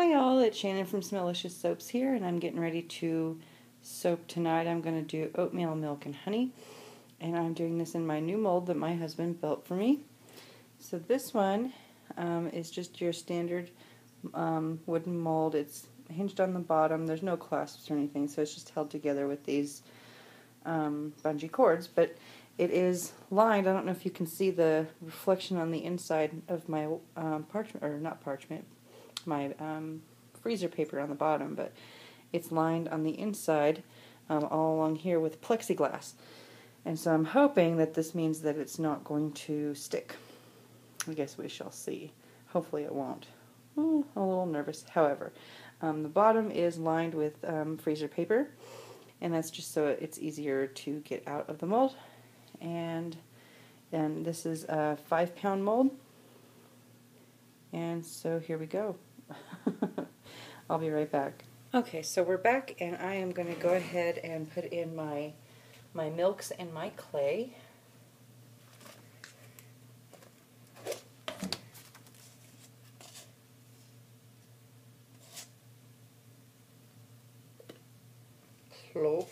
Hi all, it's Shannon from Smellicious Soaps here, and I'm getting ready to soap tonight. I'm going to do oatmeal milk and honey, and I'm doing this in my new mold that my husband built for me. So this one is just your standard wooden mold. It's hinged on the bottom. There's no clasps or anything, so it's just held together with these bungee cords, but it is lined. I don't know if you can see the reflection on the inside of my parchment, or not parchment, my freezer paper on the bottom, but it's lined on the inside all along here with plexiglass. And so I'm hoping that this means that it's not going to stick. I guess we shall see. Hopefully it won't. I'm a little nervous. However, the bottom is lined with freezer paper, and that's just so it's easier to get out of the mold. And this is a 5-pound mold. And so here we go. I'll be right back. Okay, so we're back, and I am going to go ahead and put in my milks and my clay. Plop.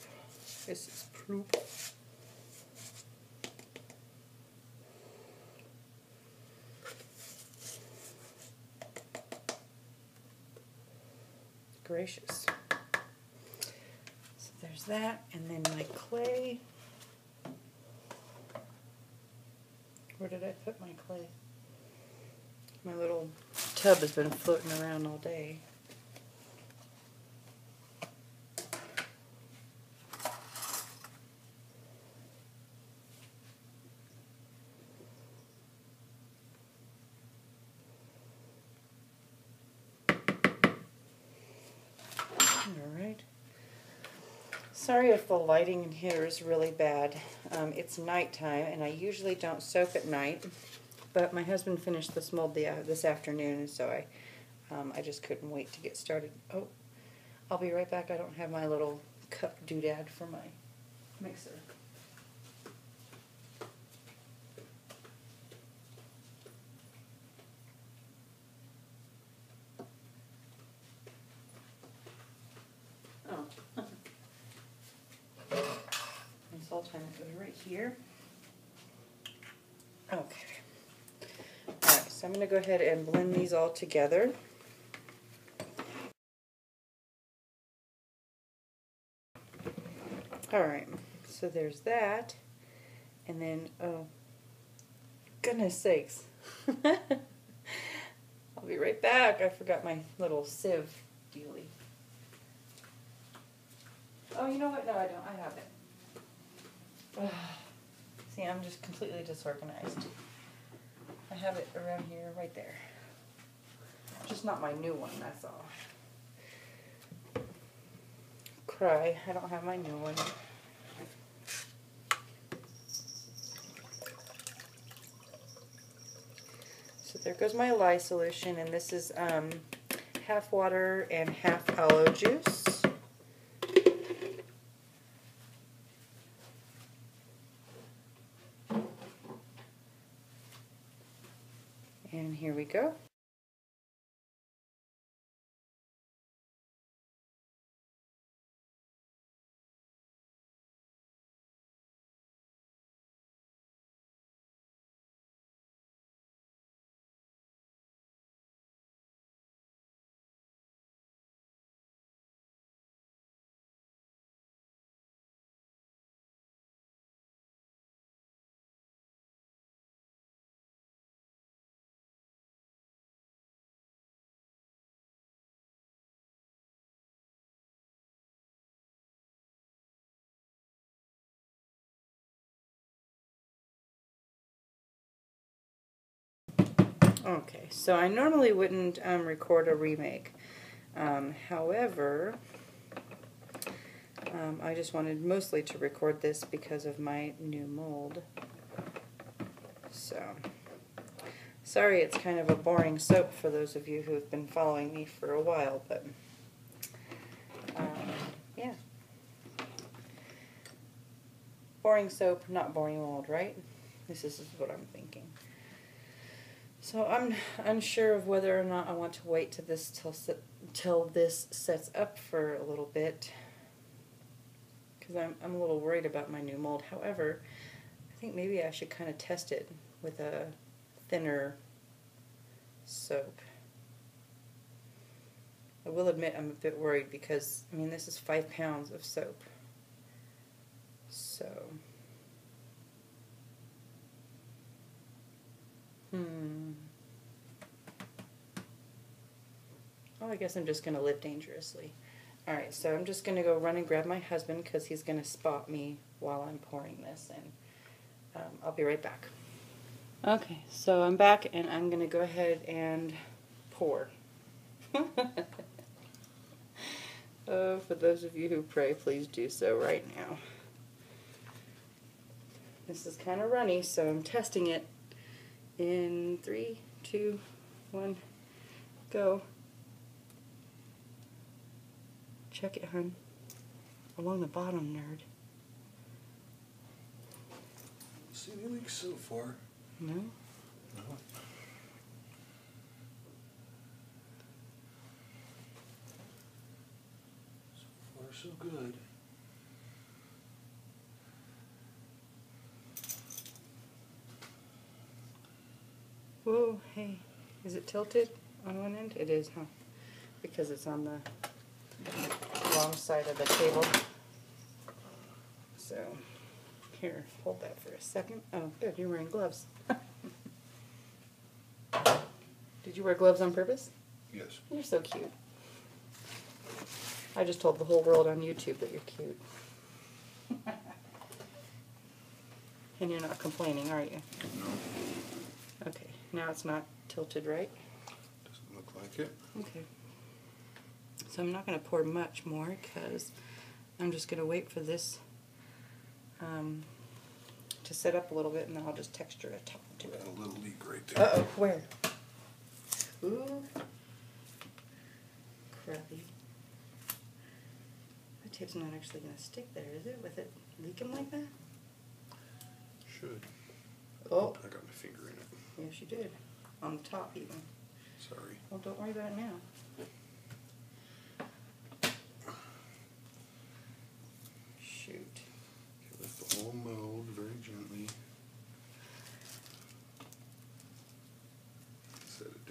This is plop. Gracious. So there's that, and then my clay. Where did I put my clay? My little tub has been floating around all day. Alright. Sorry if the lighting in here is really bad. It's nighttime, and I usually don't soap at night, but my husband finished this mold this afternoon, and so I just couldn't wait to get started. Oh, I'll be right back. I don't have my little cup doodad for my mixer. All time it goes right here. Okay. Alright, so I'm going to go ahead and blend these all together. Alright, so there's that. And then, oh, goodness sakes. I'll be right back. I forgot my little sieve dealie. Oh, you know what? No, I don't. I have it. See, I'm just completely disorganized. I have it around here, right there. Just not my new one, that's all. Cry, I don't have my new one. So there goes my lye solution, and this is half water and half aloe juice. And here we go. Okay, so I normally wouldn't record a remake. However, I just wanted mostly to record this because of my new mold. So, sorry it's kind of a boring soap for those of you who have been following me for a while, but yeah. Boring soap, not boring mold, right? This is what I'm thinking. So I'm unsure of whether or not I want to wait till this sets up for a little bit, because I'm a little worried about my new mold. However, I think maybe I should kind of test it with a thinner soap. I will admit I'm a bit worried because, I mean, this is 5 pounds of soap. So, oh, I guess I'm just going to live dangerously. Alright, so I'm just going to go run and grab my husband because he's going to spot me while I'm pouring this, and I'll be right back. Okay, so I'm back and I'm going to go ahead and pour. Oh, for those of you who pray, please do so right now. This is kind of runny, so I'm testing it in 3, 2, 1, go. Check it, hun. Along the bottom, nerd. See any leaks so far? No? No. So far, so good. Whoa, hey. Is it tilted on one end? It is, huh? Because it's on the wrong side of the table. So, here, hold that for a second. Oh, good, you're wearing gloves. Did you wear gloves on purpose? Yes. You're so cute. I just told the whole world on YouTube that you're cute. And you're not complaining, are you? No. Okay, now it's not tilted right? Doesn't look like it. Okay. So I'm not going to pour much more because I'm just going to wait for this to set up a little bit, and then I'll just texture a top to it. Got a little leak right there. Uh-oh, where? Ooh. Crappy. That tape's not actually going to stick there, is it? With it leaking like that? Should. Oh. I got my finger in it. Yes, you did. On the top, even. Sorry. Well, don't worry about it now. Shoot. Okay, lift the whole mold very gently. Set it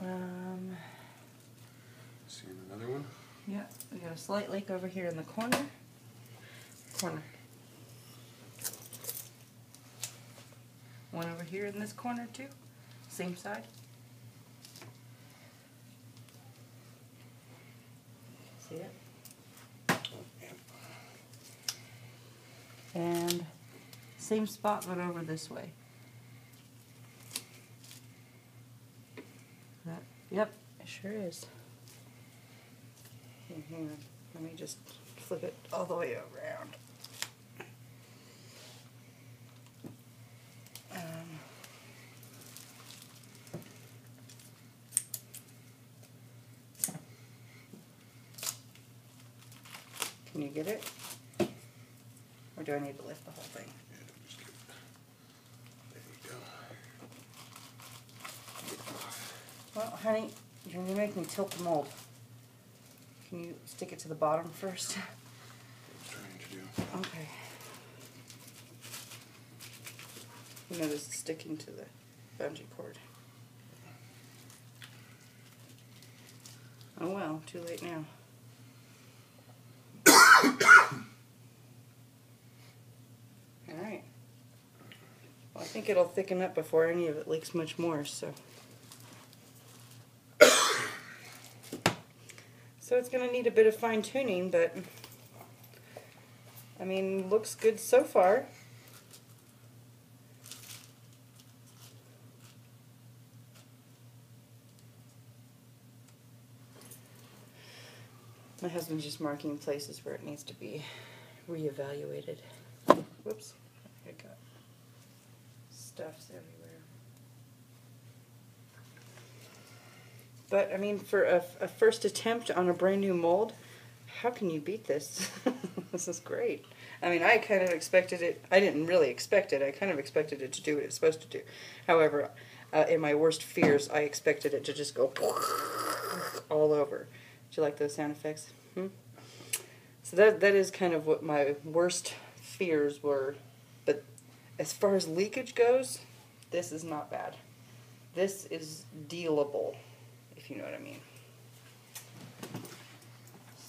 down. See another one? Yeah, we got a slight leak over here in the corner. One over here in this corner too. Same side. See it? Oh, yeah. And same spot but over this way. Yep, it sure is. Here, hang on. Let me just flip it all the way around. Can you get it? Or do I need to lift the whole thing? Yeah, just get it. There you go. Well, honey, you're going to make me tilt the mold. Can you stick it to the bottom first? What I'm trying to do. Okay. You know this is sticking to the bungee cord. Oh well, too late now. Alright. Well, I think it'll thicken up before any of it leaks much more, so. So it's going to need a bit of fine tuning, but I mean, looks good so far. My husband's just marking places where it needs to be reevaluated. Whoops, I got stuffs everywhere. But I mean, for a first attempt on a brand new mold, how can you beat this? This is great. I mean, I kind of expected it. I didn't really expect it. I kind of expected it to do what it's supposed to do. However, in my worst fears, I expected it to just go all over. Do you like those sound effects? So that is kind of what my worst fears were. But as far as leakage goes, this is not bad. This is dealable, if you know what I mean.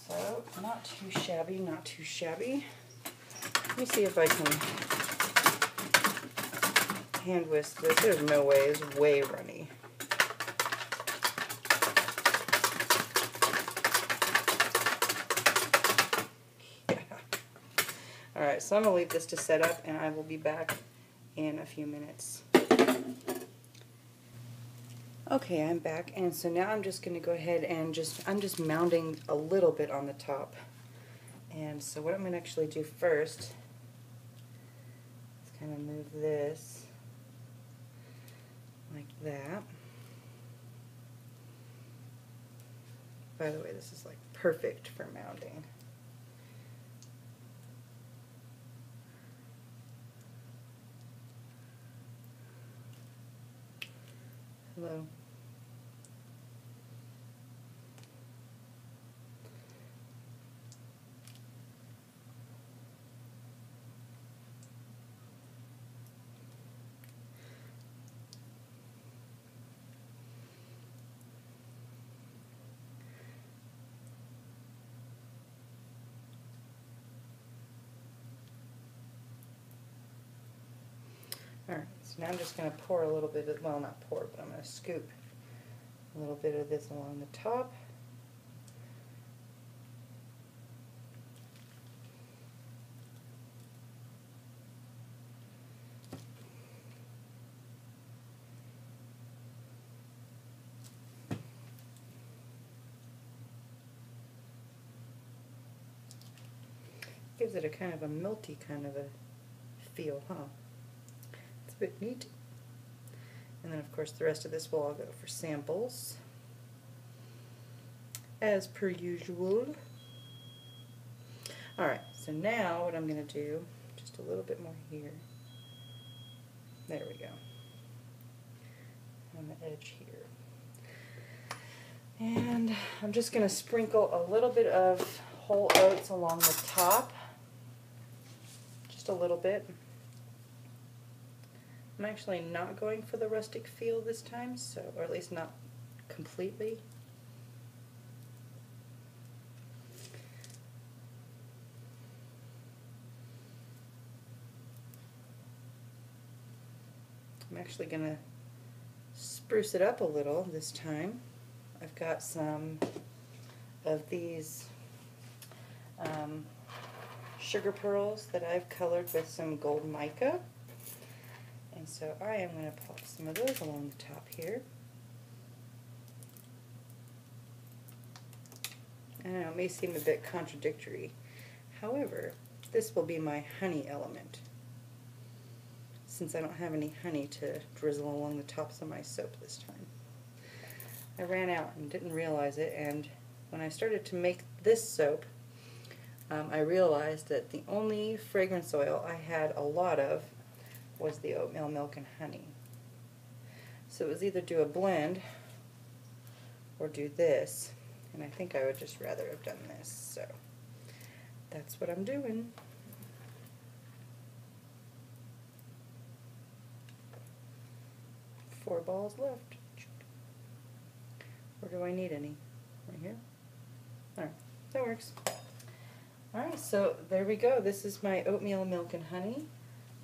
So, not too shabby, not too shabby. Let me see if I can hand whisk this. There's no way, it's way runny. Yeah. Alright, so I'm going to leave this to set up and I will be back in a few minutes. Okay, I'm back, and so now I'm just going to go ahead and I'm just mounding a little bit on the top. And so what I'm going to actually do first is kind of move this like that. By the way, this is like perfect for mounding. Hello. Alright, so now I'm just going to pour a little bit of, well, not pour, but I'm going to scoop a little bit of this along the top. Gives it a kind of a milty kind of a feel, huh? It's a bit neat. And then of course the rest of this will all go for samples, as per usual. Alright, so now what I'm going to do, just a little bit more here. There we go. On the edge here. And I'm just going to sprinkle a little bit of whole oats along the top. Just a little bit. I'm actually not going for the rustic feel this time, so, or at least not completely. I'm actually going to spruce it up a little this time. I've got some of these sugar pearls that I've colored with some gold mica. And so I am going to pop some of those along the top here. I know it may seem a bit contradictory. However, this will be my honey element, since I don't have any honey to drizzle along the tops of my soap this time. I ran out and didn't realize it, and when I started to make this soap, I realized that the only fragrance oil I had a lot of was the oatmeal milk and honey. So it was either do a blend or do this, and I think I would just rather have done this, so that's what I'm doing. Four balls left. Or do I need any? Right here? Alright, that works. Alright, so there we go. This is my oatmeal milk and honey.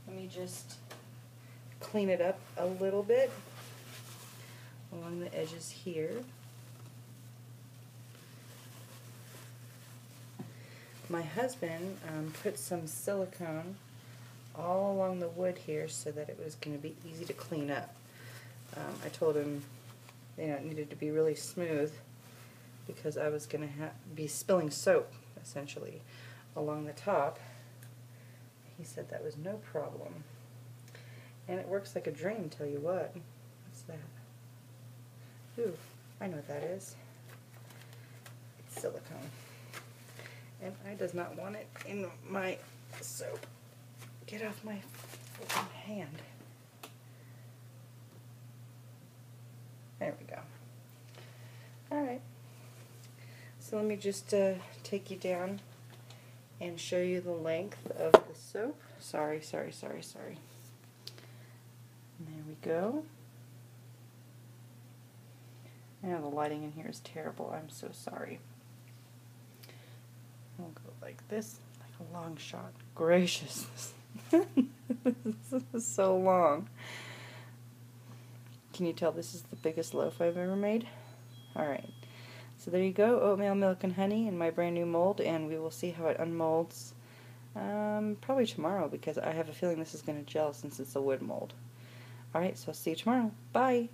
Let me just clean it up a little bit along the edges here. My husband put some silicone all along the wood here so that it was going to be easy to clean up. I told him, you know, it needed to be really smooth because I was going to be spilling soap, essentially, along the top. He said that was no problem. And it works like a dream, tell you what. What's that? Ooh, I know what that is. It's silicone. And I does not want it in my soap. Get off my freaking hand. There we go. Alright. So let me just take you down and show you the length of the soap. Sorry. And there we go. I know the lighting in here is terrible. I'm so sorry. We'll go like this, like a long shot. Gracious. This is so long. Can you tell this is the biggest loaf I've ever made? Alright. So there you go, oatmeal milk and honey in my brand new mold, and we will see how it unmolds probably tomorrow, because I have a feeling this is going to gel since it's a wood mold. Alright, so I'll see you tomorrow. Bye!